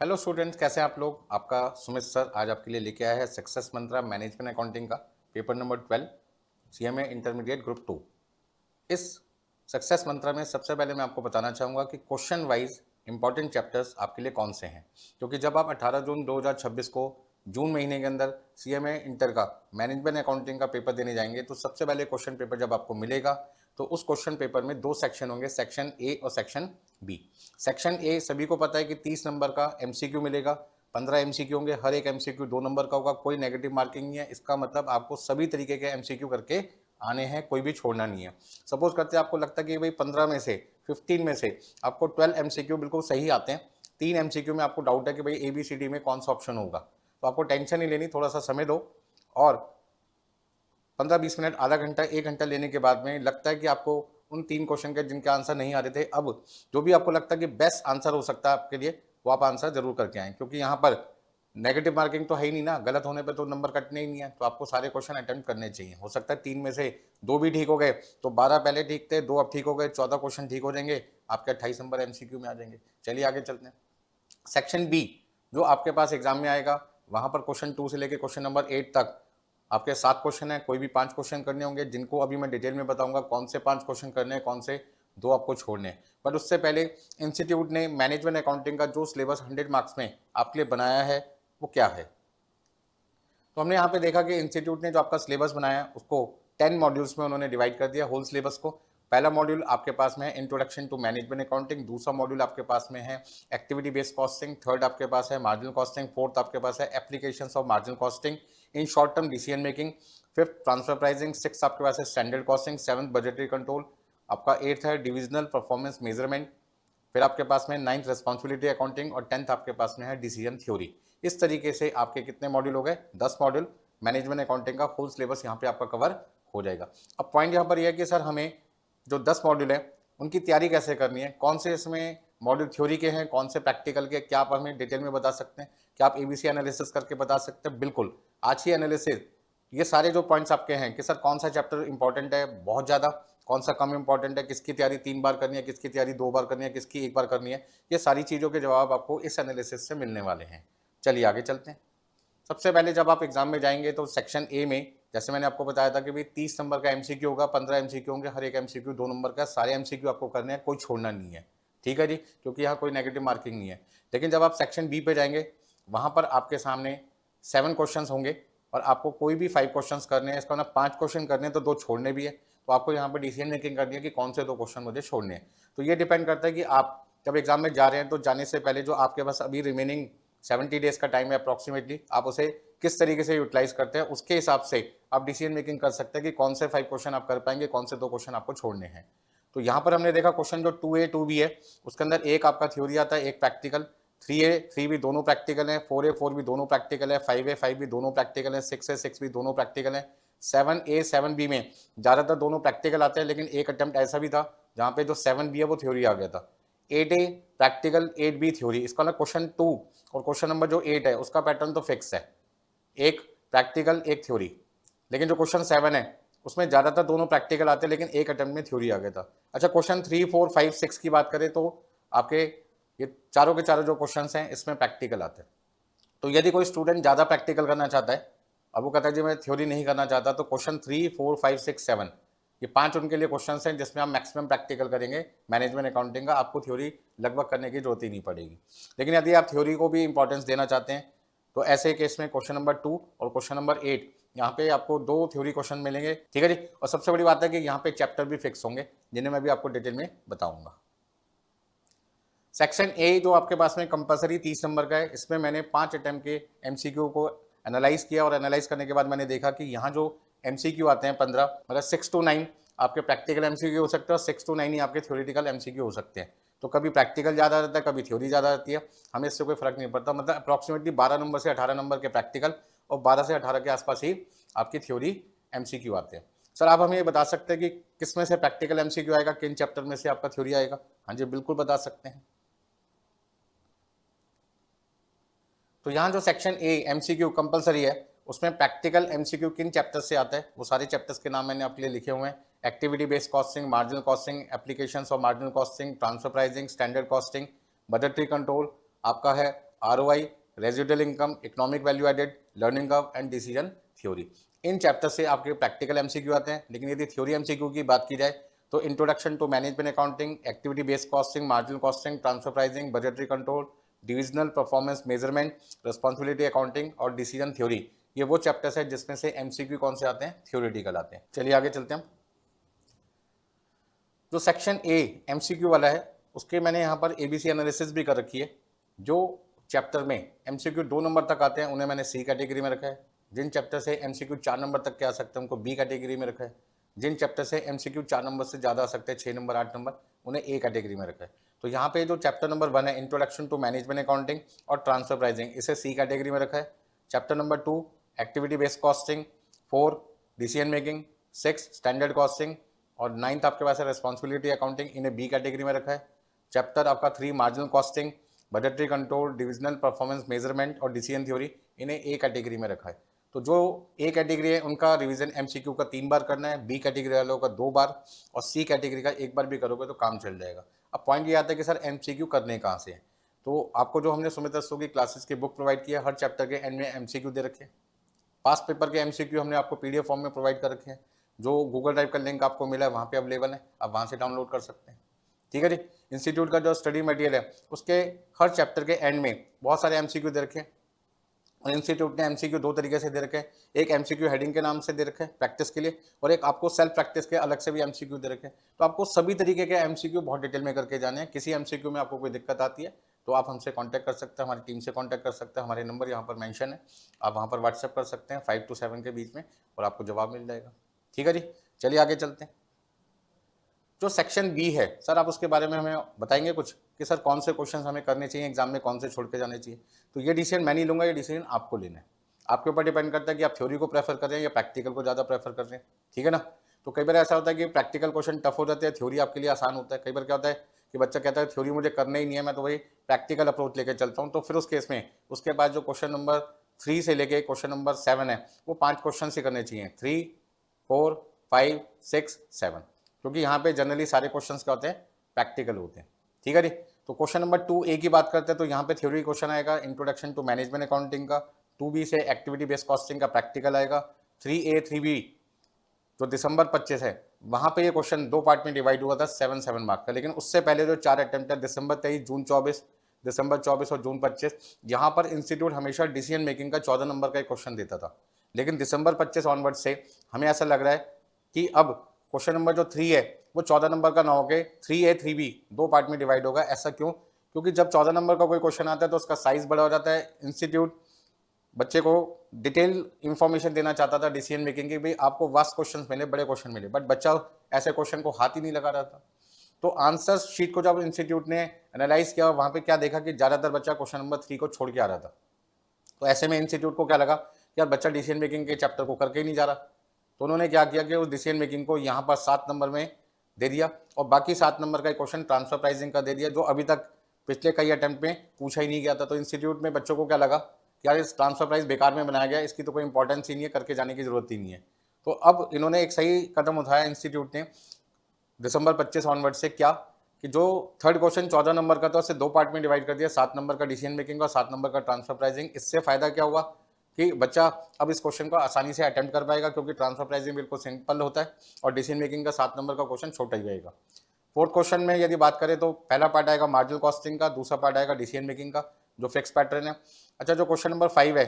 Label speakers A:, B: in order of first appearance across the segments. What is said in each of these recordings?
A: Hello students, कैसे हैं आप लोग। आपका सुमित सर आज आपके लिए लेके आया है सक्सेस मंत्रा मैनेजमेंट अकाउंटिंग का paper number 12 CMA intermediate group 2। इस सक्सेस मंत्रा में सबसे पहले मैं आपको बताना चाहूँगा कि क्वेश्चन वाइज इंपॉर्टेंट चैप्टर्स आपके लिए कौन से हैं, क्योंकि जब आप 18 जून 2026 को जून महीने के अंदर सीएमए इंटर का मैनेजमेंट अकाउंटिंग का पेपर देने जाएंगे तो सबसे पहले क्वेश्चन पेपर जब आपको मिलेगा तो उस क्वेश्चन पेपर में दो सेक्शन होंगे, सेक्शन ए और सेक्शन बी। सेक्शन ए सभी को पता है कि 30 नंबर का एमसीक्यू मिलेगा, 15 एमसीक्यू होंगे, हर एक एमसीक्यू 2 नंबर का होगा, कोई नेगेटिव मार्किंग नहीं है। इसका मतलब आपको सभी तरीके के एमसीक्यू करके आने हैं, कोई भी छोड़ना नहीं है। सपोज करते हैं आपको लगता है कि भाई 15 में से 15 में से आपको 12 एमसीक्यू बिल्कुल सही आते हैं, 3 एमसीक्यू में आपको डाउट है कि भाई एबीसीडी में कौन सा ऑप्शन होगा, तो आपको टेंशन नहीं लेनी, थोड़ा सा समय दो और 15-20 मिनट, आधा घंटा, 1 घंटा लेने के बाद में लगता है कि आपको उन 3 क्वेश्चन के जिनके आंसर नहीं आ रहे थे, अब जो भी आपको लगता है कि बेस्ट आंसर हो सकता है आपके लिए वो आप आंसर जरूर करके आएँ, क्योंकि यहाँ पर नेगेटिव मार्किंग तो है ही नहीं ना, गलत होने पे तो नंबर कटने ही नहीं है। तो आपको सारे क्वेश्चन अटेम्प्ट करने चाहिए। हो सकता है 3 में से 2 भी ठीक हो गए तो 12 पहले ठीक थे, 2 अब ठीक हो गए, 14 क्वेश्चन ठीक हो जाएंगे, आपके 28 नंबर एमसीक्यू में आ जाएंगे। चलिए आगे चलते हैं। सेक्शन बी जो आपके पास एग्जाम में आएगा, वहां पर क्वेश्चन 2 से लेकर क्वेश्चन नंबर 8 तक आपके 7 क्वेश्चन है, कोई भी 5 क्वेश्चन करने होंगे, जिनको अभी मैं डिटेल में बताऊंगा कौन से 5 क्वेश्चन करने हैं, कौन से 2 आपको छोड़ने हैं। बट उससे पहले इंस्टीट्यूट ने मैनेजमेंट अकाउंटिंग का जो सिलेबस 100 मार्क्स में आपके लिए बनाया है वो क्या है। तो हमने यहाँ पे देखा कि इंस्टीट्यूट ने जो आपका सिलेबस बनाया उसको 10 मॉड्यूल्स में उन्होंने डिवाइड कर दिया होल सिलेबस को। पहला मॉड्यूल आपके पास में है इंट्रोडक्शन टू मैनेजमेंट अकाउंटिंग, दूसरा मॉड्यूल आपके पास में है एक्टिविटी बेस्ड कॉस्टिंग, थर्ड आपके पास है मार्जिनल कॉस्टिंग, फोर्थ आपके पास है applications of marginal costing in short term decision making, fifth transfer pricing, six आपके पास है standard costing, seventh budgetary control, आपका एट्थ है डिविजनल परफॉर्मेंस मेजरमेंट, फिर आपके पास में 9th रिस्पॉन्सिबिलिटी अकाउंटिंग और 10th आपके पास में है डिसीजन थ्योरी। इस तरीके से आपके कितने मॉड्यूल हो गए, 10 मॉड्यूल मैनेजमेंट अकाउंटिंग का फुल सिलेबस यहाँ पे आपका कवर हो जाएगा। अब पॉइंट यहाँ पर यह है कि सर हमें जो 10 मॉड्यूल है उनकी तैयारी कैसे करनी है, कौन से इसमें मॉड्यूल थ्योरी के हैं, कौन से प्रैक्टिकल के, क्या आप हमें डिटेल में बता सकते हैं, क्या आप एबीसी एनालिसिस करके बता सकते हैं। बिल्कुल, आज ही एनालिसिस ये सारे जो पॉइंट्स आपके हैं कि सर कौन सा चैप्टर इंपॉर्टेंट है बहुत ज़्यादा, कौन सा कम इंपॉर्टेंट है, किसकी तैयारी 3 बार करनी है, किसकी तैयारी 2 बार करनी है, किसकी 1 बार करनी है, ये सारी चीज़ों के जवाब आपको इस एनालिसिस से मिलने वाले हैं। चलिए आगे चलते हैं। सबसे पहले जब आप एग्जाम में जाएंगे तो सेक्शन ए में जैसे मैंने आपको बताया था कि भाई 30 नंबर का एमसीक्यू होगा, 15 एमसीक्यू होंगे, हर एक एमसीक्यू 2 नंबर का, सारे एमसीक्यू आपको करने हैं, कोई छोड़ना नहीं है। ठीक है जी, क्योंकि यहाँ कोई नेगेटिव मार्किंग नहीं है। लेकिन जब आप सेक्शन बी पे जाएंगे वहाँ पर आपके सामने 7 क्वेश्चन होंगे और आपको कोई भी 5 क्वेश्चन करने हैं, इसका मतलब 5 क्वेश्चन करने हैं तो 2 छोड़ने भी है। तो आपको यहाँ पर डिसीजन मेकिंग करनी है कि कौन से 2 क्वेश्चन मुझे छोड़ने हैं। तो ये डिपेंड करता है कि आप जब एग्जाम में जा रहे हैं तो जाने से पहले जो आपके पास अभी रिमेनिंग 70 डेज का टाइम है अप्रॉक्सीमेटली, आप उसे किस तरीके से यूटिलाइज करते हैं, उसके हिसाब से आप डिसीजन मेकिंग कर सकते हैं कि कौन से 5 क्वेश्चन आप कर पाएंगे, कौन से 2 क्वेश्चन आपको छोड़ने हैं। तो यहाँ पर हमने देखा क्वेश्चन जो 2A 2B है उसके अंदर एक आपका थ्योरी आता है, एक प्रैक्टिकल, 3A 3B दोनों प्रैक्टिकल है, 4A 4B दोनों प्रैक्टिकल है, 5A 5B दोनों प्रैक्टिकल है, 6A 6B दोनों प्रैक्टिकल है, 7A 7B में ज़्यादातर दोनों प्रैक्टिकल आते हैं, लेकिन एक अटेम्प्ट ऐसा भी था जहाँ पे जो 7B है वो थ्योरी आ गया था। 8A प्रैक्टिकल, 8B थ्योरी, इसका ना क्वेश्चन 2 और क्वेश्चन नंबर जो 8 है उसका पैटर्न तो फिक्स है, एक प्रैक्टिकल एक थ्योरी। लेकिन जो क्वेश्चन 7 है उसमें ज़्यादातर दोनों प्रैक्टिकल आते हैं, लेकिन एक अटेम्प्ट में थ्योरी आ गया था। अच्छा, क्वेश्चन 3 4 5 6 की बात करें तो आपके ये चारों के चारों जो क्वेश्चन हैं इसमें प्रैक्टिकल आते हैं। तो यदि कोई स्टूडेंट ज़्यादा प्रैक्टिकल करना चाहता है, अब वो कहता है जी मैं थ्योरी नहीं करना चाहता, तो क्वेश्चन 3 4 5 6 7 ये 5 उनके लिए क्वेश्चन हैं जिसमें आप मैक्सिमम प्रैक्टिकल करेंगे मैनेजमेंट अकाउंटिंग का, आपको थ्योरी लगभग करने की जरूरत ही नहीं पड़ेगी। लेकिन यदि आप थ्योरी को भी इंपॉर्टेंस देना चाहते हैं तो ऐसे केस में क्वेश्चन नंबर 2 और क्वेश्चन नंबर 8 यहाँ पे आपको 2 थ्योरी क्वेश्चन मिलेंगे। ठीक है जी, और सबसे बड़ी बात है कि यहाँ पे चैप्टर भी फिक्स होंगे जिन्हें मैं भी आपको डिटेल में बताऊंगा। सेक्शन ए जो आपके पास में कंपलसरी 30 नंबर का है, इसमें मैंने 5 अटेम्प्ट के एमसीक्यू को एनालाइज किया और एनालाइज करने के बाद मैंने देखा कि यहाँ जो एमसीक्यू आते हैं 15, मतलब 6 to 9 आपके प्रैक्टिकल एमसीक्यू हो सकते हैं और 6 to 9 ही आपके थ्योरेटिकल एमसीक्यू हो सकते हैं। तो कभी प्रैक्टिकल ज़्यादा रहता है, कभी थ्योरी ज़्यादा रहती है, हमें इससे कोई फर्क नहीं पड़ता। मतलब अप्रॉक्सीमेटली 12 नंबर से 18 नंबर के प्रैक्टिकल और 12 से 18 के आसपास ही आपकी थ्योरी एमसीक्यू आते हैं। सर आप हमें ये बता सकते हैं कि किस में से प्रैक्टिकल एमसीक्यू आएगा, किन चैप्टर में से आपका थ्योरी आएगा। हाँ जी बिल्कुल बता सकते हैं। तो यहाँ जो सेक्शन ए एमसीक्यू कंपलसरी है उसमें प्रैक्टिकल एमसीक्यू किन चैप्टर्स से आता है वो सारे चैप्टर्स के नाम मैंने आपके लिए लिखे हुए हैं। Activity based costing, marginal costing, applications of marginal costing, transfer pricing, standard costing, budgetary control, आपका है ROI, residual income, economic value added, learning curve and decision theory. इन चैप्टर से आपके प्रैक्टिकल एमसीक्यू आते हैं, लेकिन यदि थ्योरी एमसीक्यू की बात की जाए तो introduction to management accounting, activity based costing, marginal costing, transfer pricing, budgetary control, divisional performance measurement, responsibility accounting और डिसीजन थ्योरी, ये वो चैप्टर्स है जिसमें से एमसीक्यू कौन से आते हैं, थ्योरेटिकल आते हैं। चलिए आगे चलते हैं। जो सेक्शन ए एमसीक्यू वाला है उसके मैंने यहाँ पर एबीसी एनालिसिस भी कर रखी है। जो चैप्टर में एमसीक्यू 2 नंबर तक आते हैं उन्हें मैंने सी कैटेगरी में रखा है। जिन चैप्टर से एमसीक्यू 4 नंबर तक के आ सकते हैं उनको बी कैटेगरी में रखा है। जिन चैप्टर से एमसीक्यू 4 नंबर से ज़्यादा आ सकते हैं, 6 नंबर 8 नंबर, उन्हें ए कैटेगरी में रखा है। तो यहाँ पे जो चैप्टर नंबर 1 है इंट्रोडक्शन टू मैनेजमेंट अकाउंटिंग और ट्रांसफर प्राइसिंग, इसे सी कैटेगरी में रखा है। Chapter number 2 activity based costing, 4 decision making, 6 standard costing और 9th आपके पास है रिस्पॉन्सिबिलिटी अकाउंटिंग, इन्हें बी कैटेगरी में रखा है। चैप्टर आपका 3 marginal costing, budgetary control, divisional performance measurement और डिसीजन थ्योरी, इन्हें ए कैटेगरी में रखा है। तो जो ए कैटेगरी है उनका रिवीजन एमसीक्यू का 3 बार करना है, बी कैटेगरी वालों का 2 बार और सी कैटेगरी का 1 बार भी करोगे तो काम चल जाएगा। अब पॉइंट ये आता है कि सर एमसीक्यू करने कहाँ से है, तो आपको जो हमने सुमित रस्तों की क्लासेस की बुक प्रोवाइड की है, हर चैप्टर के एंड में एमसीक्यू दे रखे हैं। पास्ट पेपर के एमसीक्यू हमने आपको पीडीएफ फॉर्म में प्रोवाइड कर रखे हैं, जो गूगल ड्राइव का लिंक आपको मिला है वहाँ पे अवेलेबल है, आप वहाँ से डाउनलोड कर सकते हैं। ठीक है जी। इंस्टीट्यूट का जो स्टडी मटेरियल है उसके हर चैप्टर के एंड में बहुत सारे एमसीक्यू दे रखे हैं। और इंस्टीट्यूट ने एमसीक्यू 2 तरीके से दे रखे हैं, एक एमसीक्यू हेडिंग के नाम से दे रखे हैं प्रैक्टिस के लिए, और एक आपको सेल्फ प्रैक्टिस के अलग से भी एमसीक्यू दे रखे हैं। तो आपको सभी तरीके के एमसीक्यू बहुत डिटेल में करके जाने हैं। किसी एमसीक्यू में आपको कोई दिक्कत आती है तो आप हमसे कांटेक्ट कर सकते हैं, हमारी टीम से कांटेक्ट कर सकते हैं, हमारे नंबर यहाँ पर मेंशन है, आप वहाँ पर व्हाट्सएप कर सकते हैं 5 to 7 के बीच में और आपको जवाब मिल जाएगा। ठीक है जी। चलिए आगे चलते हैं। जो सेक्शन बी है सर, आप उसके बारे में हमें बताएंगे कुछ कि सर कौन से क्वेश्चन हमें करने चाहिए एग्जाम में, कौन से छोड़ के जाने चाहिए। तो ये डिसीजन मैं नहीं लूंगा, ये डिसीजन आपको लेना है। आपके ऊपर डिपेंड करता है कि आप थ्योरी को प्रेफर कर रहे हैं या प्रैक्टिकल को ज़्यादा प्रेफर कर रहे हैं। ठीक है ना। तो कई बार ऐसा होता है कि प्रैक्टिकल क्वेश्चन टफ हो जाते हैं, थ्योरी आपके लिए आसान होता है। कई बार क्या होता है कि बच्चा कहता है थ्योरी मुझे करना ही नहीं है, मैं तो वही प्रैक्टिकल अप्रोच लेकर चलता हूँ। तो फिर उस केस में उसके बाद जो क्वेश्चन नंबर 3 से लेके क्वेश्चन नंबर 7 है वो 5 क्वेश्चन ही करने चाहिए, 3, 4, 5, 6, 7, क्योंकि यहाँ पे जनरली सारे क्वेश्चंस क्या होते हैं, प्रैक्टिकल होते हैं। ठीक है जी। तो क्वेश्चन नंबर 2A की बात करते हैं तो यहाँ पे थ्योरी क्वेश्चन आएगा इंट्रोडक्शन टू मैनेजमेंट अकाउंटिंग का, 2B से एक्टिविटी बेस्ड कॉस्टिंग का प्रैक्टिकल आएगा, 3A 3B जो दिसंबर 25 है वहाँ पे ये क्वेश्चन 2 पार्ट में डिवाइड हुआ था 7 मार्क का। लेकिन उससे पहले जो 4 अटेम्प्ट है दिसंबर 23, जून 24, दिसंबर 24 और जून 25, यहाँ पर इंस्टीट्यूट हमेशा डिसीजन मेकिंग का 14 नंबर का एक क्वेश्चन देता था। लेकिन दिसंबर 25 ऑनवर्ड से हमें ऐसा लग रहा है कि अब क्वेश्चन नंबर जो 3 है वो 14 नंबर का ना होकर 3A 3B 2 पार्ट में डिवाइड होगा। ऐसा क्यों? क्योंकि जब 14 नंबर का कोई क्वेश्चन आता है तो उसका साइज बड़ा हो जाता है। इंस्टीट्यूट बच्चे को डिटेल इंफॉर्मेशन देना चाहता था डिसीजन मेकिंग की, भाई आपको वास्ट क्वेश्चन मिले, बड़े क्वेश्चन मिले, बट बच्चा ऐसे क्वेश्चन को हाथ ही नहीं लगा रहा था। तो आंसर शीट को जब इंस्टीट्यूट ने एनालाइज किया वहाँ पे क्या देखा कि ज़्यादातर बच्चा क्वेश्चन नंबर 3 को छोड़ के आ रहा था। तो ऐसे में इंस्टीट्यूट को क्या लगा कि यार बच्चा डिसीजन मेकिंग के चैप्टर को करके ही नहीं जा रहा। तो उन्होंने क्या किया कि उस डिसीजन मेकिंग को यहाँ पर 7 नंबर में दे दिया और बाकी 7 नंबर का एक क्वेश्चन ट्रांसफर प्राइसिंग का दे दिया, जो अभी तक पिछले कई अटेम्प्ट में पूछा ही नहीं गया था। तो इंस्टीट्यूट में बच्चों को क्या लगा कि यार इस ट्रांसफर प्राइस बेकार में बनाया गया, इसकी तो कोई इंपॉर्टेंस ही नहीं है, करके जाने की जरूरत ही नहीं है। तो अब इन्होंने एक सही कदम उठाया इंस्टीट्यूट ने दिसंबर 25 ऑनवर्ड से, क्या कि जो थर्ड क्वेश्चन 14 नंबर का था उसे 2 पार्ट में डिवाइड कर दिया, 7 नंबर का डिसीजन मेकिंग और 7 नंबर का ट्रांसफर प्राइसिंग। इससे फायदा क्या हुआ कि बच्चा अब इस क्वेश्चन को आसानी से अटेम्प्ट कर पाएगा, क्योंकि ट्रांसफर प्राइसिंग बिल्कुल सिंपल होता है और डिसीजन मेकिंग का 7 नंबर का क्वेश्चन छोटा ही रहेगा। फोर्थ क्वेश्चन में यदि बात करें तो पहला पार्ट आएगा मार्जिनल कॉस्टिंग का, दूसरा पार्ट आएगा डिसीजन मेकिंग का, जो फिक्स पैटर्न है। अच्छा, जो क्वेश्चन नंबर 5 है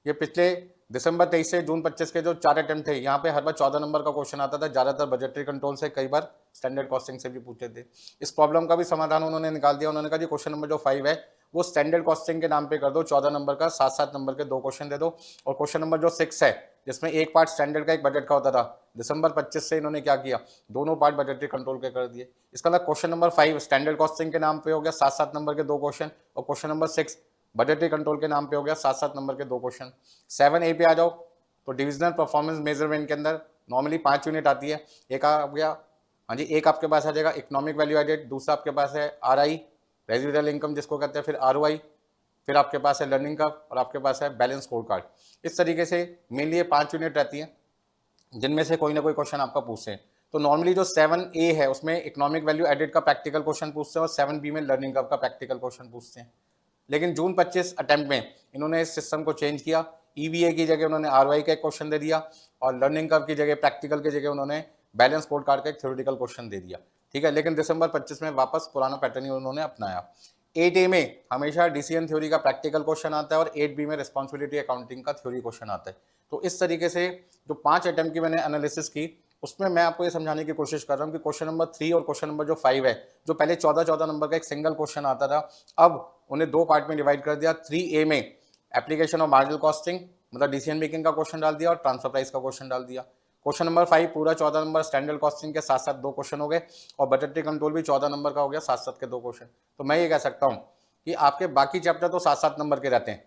A: ये पिछले दिसंबर 23 से जून 25 के जो 4 अटेम्प्ट थे, यहाँ पे हर बार 14 नंबर का क्वेश्चन आता था, ज़्यादातर बजटरी कंट्रोल से, कई बार स्टैंडर्ड कॉस्टिंग से भी पूछते थे। इस प्रॉब्लम का भी समाधान उन्होंने निकाल दिया। उन्होंने कहा जी क्वेश्चन नंबर जो 5 है वो स्टैंडर्ड कॉस्टिंग के नाम पे कर दो, 14 नंबर का 7-7 नंबर के 2 क्वेश्चन दे दो। और क्वेश्चन नंबर जो 6 है जिसमें एक पार्ट स्टैंडर्ड का एक बजट का होता था, दिसंबर 25 से इन्होंने क्या किया, दोनों पार्ट बजटरी कंट्रोल के कर दिए। इसका मतलब क्वेश्चन नंबर 5 स्टैंडर्ड कॉस्टिंग के नाम पे हो गया 7-7 नंबर के 2 क्वेश्चन, और क्वेश्चन नंबर 6 बजटरी कंट्रोल के नाम पे हो गया 7-7 नंबर के 2 क्वेश्चन। 7A पे आ जाओ तो डिविजनल परफॉर्मेंस मेजरमेंट के अंदर नॉर्मली 5 यूनिट आती है। एक आ गया, हाँ जी, एक आपके पास आ जाएगा इकोनॉमिक वैल्यू एडेड, दूसरा आपके पास है RI रेजिडुअल इनकम जिसको कहते हैं, फिर ROI, फिर आपके पास है लर्निंग कर्व और आपके पास है बैलेंस स्कोर कार्ड। इस तरीके से मेनली ये 5 यूनिट रहती हैं जिनमें से कोई ना कोई क्वेश्चन आपका पूछते हैं। तो नॉर्मली जो 7A है उसमें इकोनॉमिक वैल्यू एडेड का प्रैक्टिकल क्वेश्चन पूछते हैं और 7B में लर्निंग कर्व का प्रैक्टिकल क्वेश्चन पूछते हैं। लेकिन जून 25 अटेम्प्ट में इन्होंने इस सिस्टम को चेंज किया। ईवीए की जगह उन्होंने आरवाई का एक क्वेश्चन दे दिया और लर्निंग कर्व की जगह, प्रैक्टिकल की जगह उन्होंने बैलेंस स्कोर कार्ड का एक थ्योरेटिकल क्वेश्चन दे दिया। ठीक है, लेकिन दिसंबर 25 में वापस पुराना पैटर्न ही उन्होंने अपनाया। 8A में हमेशा डीसीएन थ्योरी का प्रैक्टिकल क्वेश्चन आता है और 8B में रिस्पॉन्सिबिलिटी अकाउंटिंग का थ्योरी क्वेश्चन आता है। तो इस तरीके से जो 5 अटेम्प्ट की मैंने एनालिसिस की, उसमें मैं आपको ये समझाने की कोशिश कर रहा हूँ कि क्वेश्चन नंबर 3 और क्वेश्चन नंबर जो 5 है, जो पहले 14-14 नंबर का एक सिंगल क्वेश्चन आता था, अब उन्हें 2 पार्ट में डिवाइड कर दिया। 3A में एप्लीकेशन ऑफ मार्जिनल कॉस्टिंग मतलब डिसीजन मेकिंग का क्वेश्चन डाल दिया और ट्रांसफर प्राइस का क्वेश्चन डाल दिया। क्वेश्चन नंबर 5 पूरा 14 नंबर स्टैंडर्ड कॉस्टिंग के साथ साथ 2 क्वेश्चन हो गए और बजटरी कंट्रोल भी 14 नंबर का हो गया, साथ साथ के 2 क्वेश्चन। तो मैं ये कह सकता हूँ कि आपके बाकी चैप्टर तो 7-7 नंबर के रहते हैं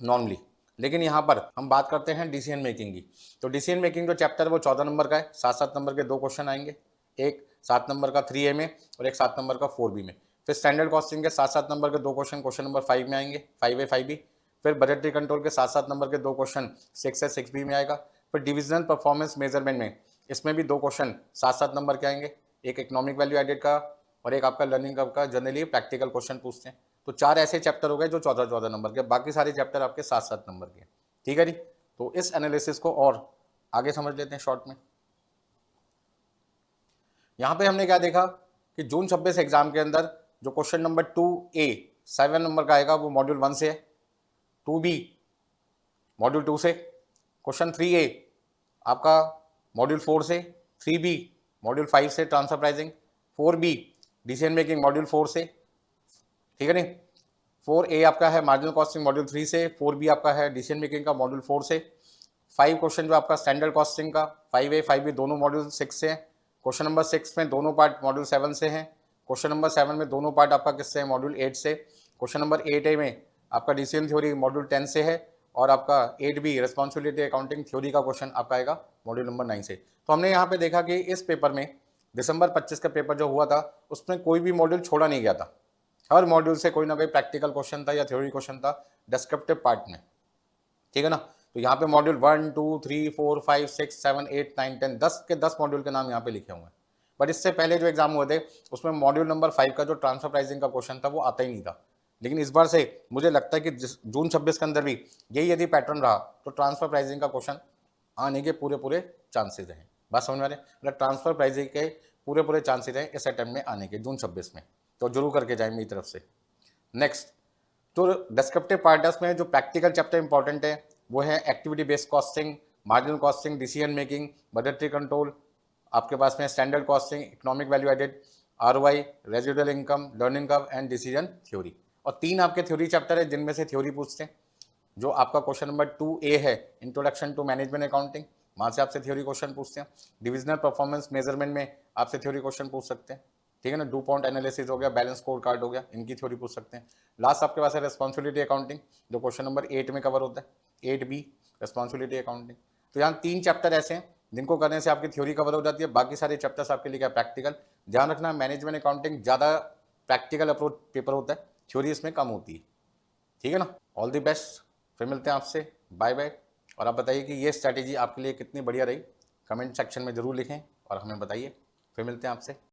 A: नॉर्मली, लेकिन यहाँ पर हम बात करते हैं डिसीजन मेकिंग की। तो डिसीजन मेकिंग जो चैप्टर है वो 14 नंबर का है, 7-7 नंबर के 2 क्वेश्चन आएंगे, एक 7 नंबर का 3A में और एक 7 नंबर का 4B में। फिर स्टैंडर्ड कॉस्टिंग के 7-7 नंबर के 2 क्वेश्चन क्वेश्चन नंबर 5 में आएंगे, 5A 5B। फिर बजटरी कंट्रोल के 7-7 नंबर के 2 क्वेश्चन 6A 6B में आएगा। फिर डिविजनल परफॉर्मेंस मेजरमेंट में इसमें भी 2 क्वेश्चन 7-7 नंबर के आएंगे, एक इकोनॉमिक वैल्यू एडेड का और एक आपका लर्निंग कर्व का, जनरली प्रैक्टिकल क्वेश्चन पूछते हैं। तो 4 ऐसे चैप्टर हो गए जो 14-14 नंबर के, बाकी सारे चैप्टर आपके 7-7 नंबर के। ठीक है जी, तो इस एनालिसिस को और आगे समझ लेते हैं शॉर्ट में। यहाँ पे हमने क्या देखा कि जून 26 एग्जाम के अंदर जो क्वेश्चन नंबर 2A 7 नंबर का आएगा वो मॉड्यूल 1 से है, 2B मॉड्यूल 2 से, क्वेश्चन 3A आपका मॉड्यूल 4 से, 3B मॉड्यूल 5 से transfer pricing, 4B decision making module 4 से। ठीक है नहीं, 4A आपका है मार्जिनल कॉस्टिंग मॉड्यूल 3 से, 4B आपका है डिसीजन मेकिंग का मॉड्यूल 4 से। 5 क्वेश्चन जो आपका स्टैंडर्ड कॉस्टिंग का 5A 5B दोनों मॉड्यूल 6 से है। क्वेश्चन नंबर 6 में दोनों पार्ट मॉड्यूल 7 से हैं। क्वेश्चन नंबर 7 में दोनों पार्ट आपका किससे है, मॉड्यूल 8 से। क्वेश्चन नंबर 8A में आपका डिसीजन थ्योरी मॉड्यूल 10 से है और आपका 8B रिस्पॉन्सिबिलिटी अकाउंटिंग थ्योरी का क्वेश्चन आपका आएगा मॉड्यूल नंबर 9 से। तो हमने यहाँ पे देखा कि इस पेपर में दिसंबर 25 का पेपर जो हुआ था उसमें कोई भी मॉड्यूल छोड़ा नहीं गया था, हर मॉड्यूल से कोई ना कोई प्रैक्टिकल क्वेश्चन था या थ्योरी क्वेश्चन था डिस्क्रिप्टिव पार्ट में। ठीक है ना, तो यहाँ पे मॉड्यूल 1 2 3 4 5 6 7 8 9 10 10 के 10 मॉड्यूल के नाम यहाँ पे लिखे हुए हैं। बट इससे पहले जो एग्जाम हुए थे उसमें मॉड्यूल नंबर 5 का जो ट्रांसफर प्राइसिंग का क्वेश्चन था वो आता ही नहीं था। लेकिन इस बार से मुझे लगता है कि जून 26 के अंदर भी यही यदि पैटर्न रहा तो ट्रांसफर प्राइसिंग का क्वेश्चन आने के पूरे चांसेज हैं। बात समझ में आ रहे हैं, मतलब ट्रांसफर प्राइसिंग के पूरे चांसेज हैं इस अटेम्प्ट में आने के जून 26 में, तो जरूर करके जाए मेरी तरफ से। नेक्स्ट तो डिस्क्रिप्टिव पार्टस में जो प्रैक्टिकल चैप्टर इंपॉर्टेंट है वो है activity based costing, marginal costing, decision making, budgetary control, आपके पास में standard costing, economic value added, ROI, residual income, learning curve and decision theory. और 3 आपके थ्योरी चैप्टर है जिनमें से थ्योरी पूछते हैं। जो आपका क्वेश्चन नंबर 2A है इंट्रोडक्शन टू मैनेजमेंट अकाउंटिंग, वहाँ से आपसे थ्योरी क्वेश्चन पूछते हैं। डिविजनल परफॉर्मेंस मेजरमेंट में आपसे थ्योरी क्वेश्चन पूछ सकते हैं। ठीक है ना, DuPont एनालिसिस हो गया, बैलेंस स्कोर कार्ड हो गया, इनकी थ्योरी पूछ सकते हैं। लास्ट आपके पास है रिस्पॉन्सिबिलिटी अकाउंटिंग जो क्वेश्चन नंबर 8 में कवर होता है, 8B रिस्पॉन्सिबिलिटी अकाउंटिंग। तो यहाँ 3 चैप्टर ऐसे हैं जिनको करने से आपकी थ्योरी कवर हो जाती है, बाकी सारे चैप्टर्स आपके लिए क्या प्रैक्टिकल। ध्यान रखना मैनेजमेंट अकाउंटिंग ज़्यादा प्रैक्टिकल अप्रोच पेपर होता है, थ्योरी इसमें कम होती है। ठीक है ना, ऑल द बेस्ट, फिर मिलते हैं आपसे, बाय बाय। और आप बताइए कि ये स्ट्रैटेजी आपके लिए कितनी बढ़िया रही, कमेंट सेक्शन में ज़रूर लिखें और हमें बताइए। फिर मिलते हैं आपसे।